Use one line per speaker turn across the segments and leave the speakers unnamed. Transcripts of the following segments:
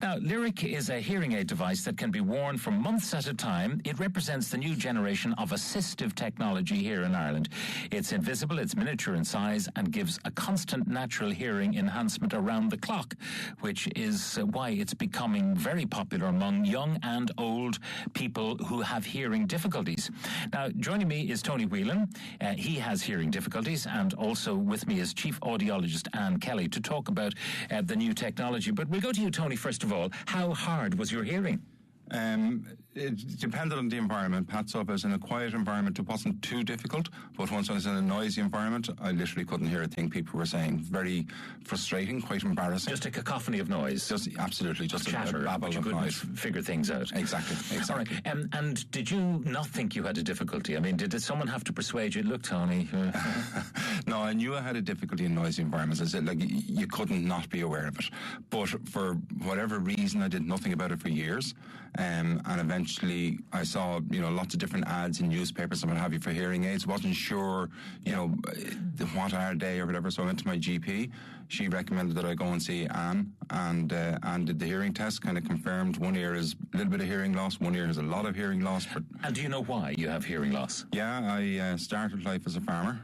Now, Lyric is a hearing aid device that can be worn for months at a time. It represents the new generation of assistive technology here in Ireland. It's invisible, it's miniature in size, and gives a constant natural hearing enhancement around the clock, which is why it's becoming very popular among young and old people who have hearing difficulties. Now, joining me is Tony Whelan. He has hearing difficulties, and also with me is Chief Audiologist Anne Kelly to talk about the new technology. But we'll go to you, Tony, first of all. How hard was your hearing?
It depended on the environment. Pat's up as in a quiet environment, it wasn't too difficult, but once I was in a noisy environment, I literally couldn't hear a thing people were saying. Very frustrating, quite embarrassing.
Just a cacophony of noise.
Absolutely, just
chatter,
a babble
but you
of
couldn't
noise.
Figure things out.
Exactly.
All right. And did you not think you had a difficulty? I mean, did someone have to persuade you? Look, Tony.
No, I knew I had a difficulty in noisy environments. I said, like, you couldn't not be aware of it. But for whatever reason, I did nothing about it for years. And eventually I saw, lots of different ads in newspapers and what have you for hearing aids. Wasn't sure, what are they or whatever. So I went to my GP. She recommended that I go and see Anne, and Anne did the hearing test, kind of confirmed one ear is a little bit of hearing loss, one ear has a lot of hearing loss.
And do you know why you have hearing loss?
Yeah, I started life as a farmer.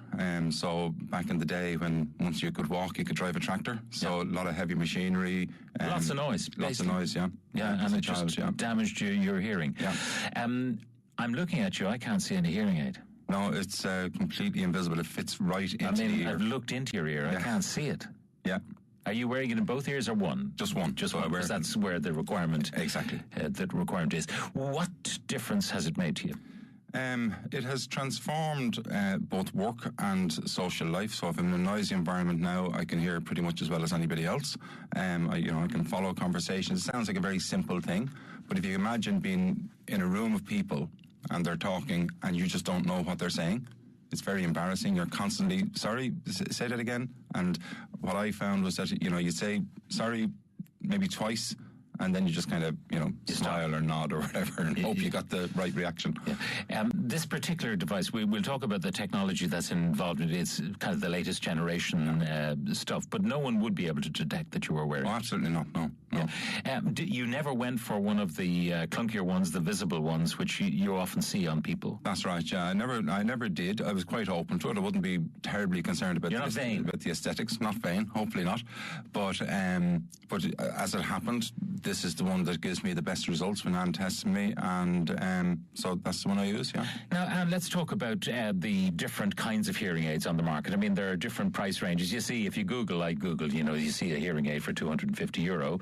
So back in the day when once you could walk, you could drive a tractor. So a lot of heavy machinery.
Lots of noise.
Lots of noise, yeah.
Yeah, and it just damaged your hearing.
Yeah.
I'm looking at you. I can't see any hearing aid.
No, it's completely invisible. It fits right into the ear.
I've looked into your ear.
Yeah.
I can't see it.
Yeah.
Are you wearing it in both ears or one?
Just one.
Just one, because that's where the requirement...
Exactly.
The requirement is. What difference has it made to you?
It has transformed both work and social life. So if I'm in a noisy environment now, I can hear pretty much as well as anybody else. I can follow conversations. It sounds like a very simple thing, but if you imagine being in a room of people and they're talking and you just don't know what they're saying, it's very embarrassing. You're constantly, sorry, say that again. And what I found was that, you'd say sorry maybe twice, and then you just kind of, smile or nod or whatever and hope you got the right reaction.
Yeah. This particular device, we'll talk about the technology that's involved in it. It's kind of the latest generation stuff, but no one would be able to detect that you were wearing it.
Oh, absolutely not, no.
Yeah. You never went for one of the clunkier ones, the visible ones, which you often see on people.
That's right, yeah. I never did. I was quite open to it. I wouldn't be terribly concerned about
You're not vain.
About the aesthetics. Not vain, hopefully not. But as it happened, this is the one that gives me the best results when Anne tests me, and so that's the one I use, yeah.
Now, Anne, let's talk about the different kinds of hearing aids on the market. I mean, there are different price ranges. You see, if you Google, like Google, you see a hearing aid for €250.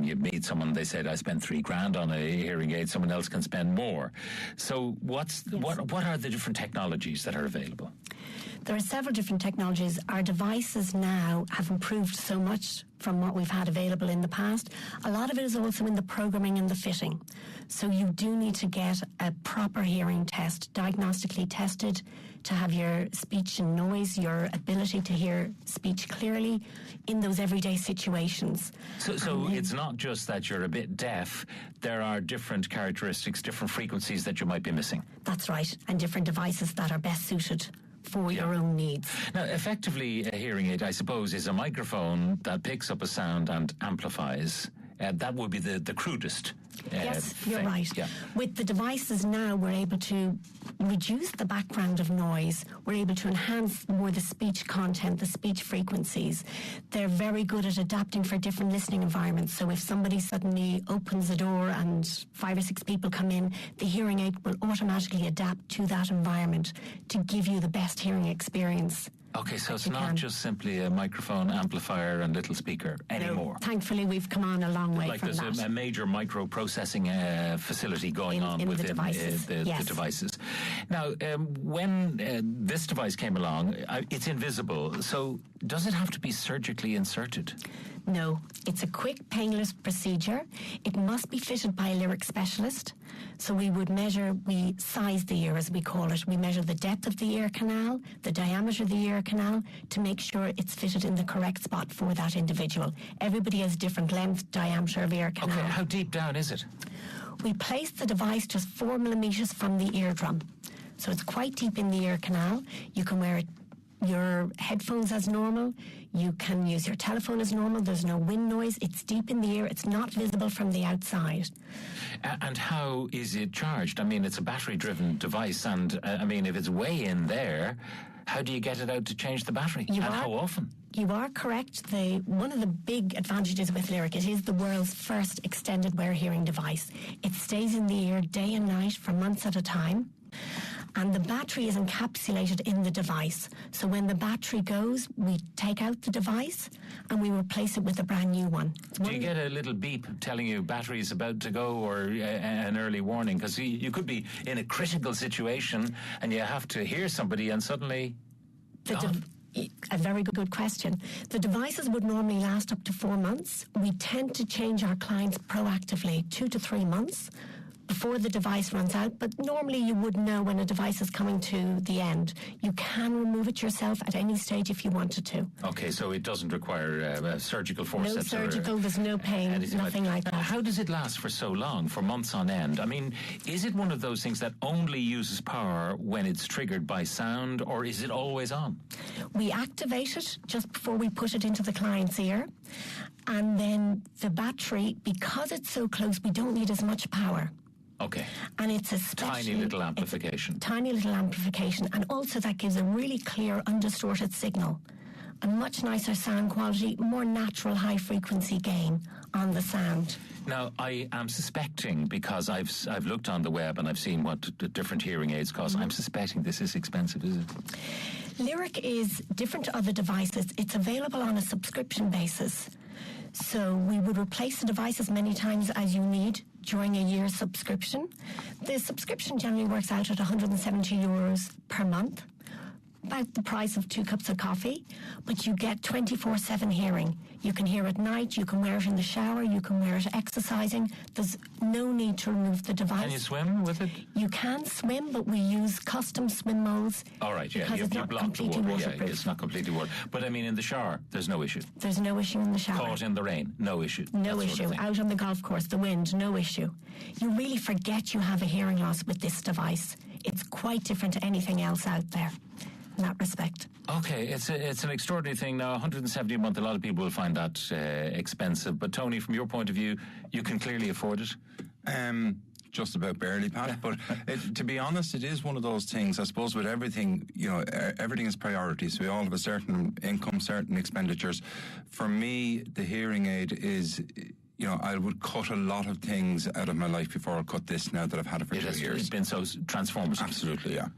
You meet someone, they said, I spent $3,000 on a hearing aid, someone else can spend more. So what are the different technologies that are available?
There are several different technologies. Our devices now have improved so much from what we've had available in the past. A lot of it is also in the programming and the fitting. So you do need to get a proper hearing test, diagnostically tested, to have your speech and noise, your ability to hear speech clearly in those everyday situations.
So it's not just that you're a bit deaf. There are different characteristics, different frequencies that you might be missing.
That's right, and different devices that are best suited for your own needs.
Now, effectively, a hearing aid, I suppose, is a microphone that picks up a sound and amplifies. That would be the crudest.
Yes, you're right.
Yeah.
With the devices now, we're able to reduce the background of noise. We're able to enhance more the speech content, the speech frequencies. They're very good at adapting for different listening environments. So if somebody suddenly opens the door and 5 or 6 people come in, the hearing aid will automatically adapt to that environment to give you the best hearing experience.
Okay, so it's not just simply a microphone, amplifier, and little speaker anymore.
No, thankfully, we've come on a long way from that.
Like there's a major micro-processing facility going on within
the devices.
The devices. Now, when this device came along, it's invisible. So does it have to be surgically inserted?
No, it's a quick, painless procedure. It must be fitted by a Lyric specialist. So we size the ear, as we call it. We measure the depth of the ear canal, the diameter of the ear canal, to make sure it's fitted in the correct spot for that individual. Everybody has different length, diameter of ear canal.
Okay, how deep down is it?
We place the device just 4 millimeters from the eardrum. So it's quite deep in the ear canal. You can wear it your headphones as normal. You can use your telephone as normal. There's no wind noise. It's deep in the ear. It's not visible from the outside.
And how is it charged? I mean, it's a battery-driven device, and I mean, if it's way in there, how do you get it out to change the battery? How often?
You are correct. One of the big advantages with Lyric, it is the world's first extended wear hearing device. It stays in the ear day and night for months at a time. And the battery is encapsulated in the device. So when the battery goes, we take out the device and we replace it with a brand new one.
Do you get a little beep telling you battery is about to go, or an early warning? Because you could be in a critical situation and you have to hear somebody and suddenly...
A very good question. The devices would normally last up to 4 months. We tend to change our clients proactively 2 to 3 months before the device runs out, but normally you would know when a device is coming to the end. You can remove it yourself at any stage if you wanted to.
Okay, so it doesn't require surgical forceps?
No surgical, there's no pain, nothing like that.
How does it last for so long, for months on end? I mean, is it one of those things that only uses power when it's triggered by sound, or is it always on?
We activate it just before we put it into the client's ear, and then the battery, because it's so close, we don't need as much power.
Okay.
And it's
tiny little amplification.
Tiny little amplification, and also that gives a really clear, undistorted signal. A much nicer sound quality, more natural high-frequency gain on the sound.
Now, I am suspecting, because I've looked on the web and I've seen what the different hearing aids cost, I'm suspecting this is expensive, is it?
Lyric is different to other devices. It's available on a subscription basis. So we would replace the device as many times as you need during a year's subscription. The subscription generally works out at €170 per month, about the price of 2 cups of coffee, but you get 24/7 hearing. You can hear at night, you can wear it in the shower, you can wear it exercising. There's no need to remove the device.
Can you swim with it?
You can swim, but we use custom swim molds.
All right, yeah,
because
you
it's not
block the
completely
water.
waterproof.
Yeah, it's not completely water. But I mean, in the shower, there's no issue.
There's no issue in the shower.
Caught in the rain, no issue.
No issue. Out on the golf course, the wind, no issue. You really forget you have a hearing loss with this device. It's quite different to anything else out there in that respect.
Okay, it's an extraordinary thing. Now, 170 a month, a lot of people will find that expensive. But Tony, from your point of view, you can clearly afford it?
Just about barely, Pat. But to be honest, it is one of those things, I suppose, with everything, everything is priorities. We all have a certain income, certain expenditures. For me, the hearing aid is... I would cut a lot of things out of my life before I cut this now that I've had it for 2 years.
It's been so transformative.
Absolutely, yeah.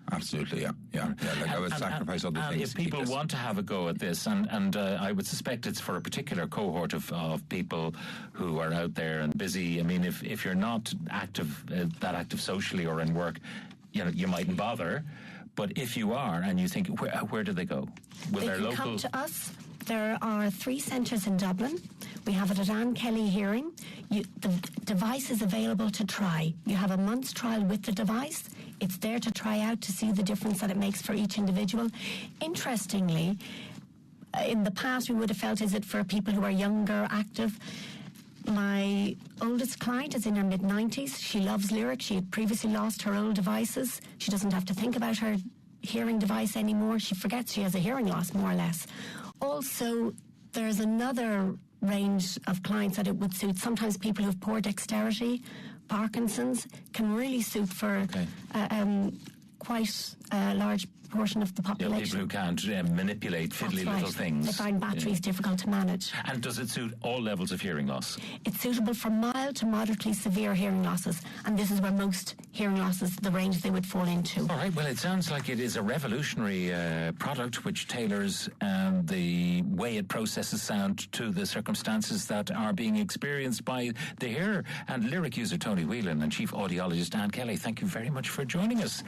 Like I would sacrifice other things.
If people want to have a go at this, and I would suspect it's for a particular cohort of people who are out there and busy. I mean, if you're not active, that active socially or in work, you mightn't bother. But if you are, and you think, where do they go?
They can come to us. There are 3 centres in Dublin. We have it at Anne Kelly Hearing. The device is available to try. You have a month's trial with the device. It's there to try out to see the difference that it makes for each individual. Interestingly, in the past we would have felt, is it for people who are younger, active? My oldest client is in her mid-90s. She loves Lyric. She had previously lost her old devices. She doesn't have to think about her hearing device anymore. She forgets she has a hearing loss, more or less. Also, there's another range of clients that it would suit. Sometimes people who have poor dexterity, Parkinson's, can really suit for quite a large portion of the population.
People who can't manipulate fiddly little things.
They find batteries difficult to manage.
And does it suit all levels of hearing loss?
It's suitable for mild to moderately severe hearing losses, and this is where most hearing losses, the range they would fall into.
All right, well, it sounds like it is a revolutionary product which tailors the way it processes sound to the circumstances that are being experienced by the hearer. And Lyric user Tony Whelan and Chief Audiologist Anne Kelly, thank you very much for joining us.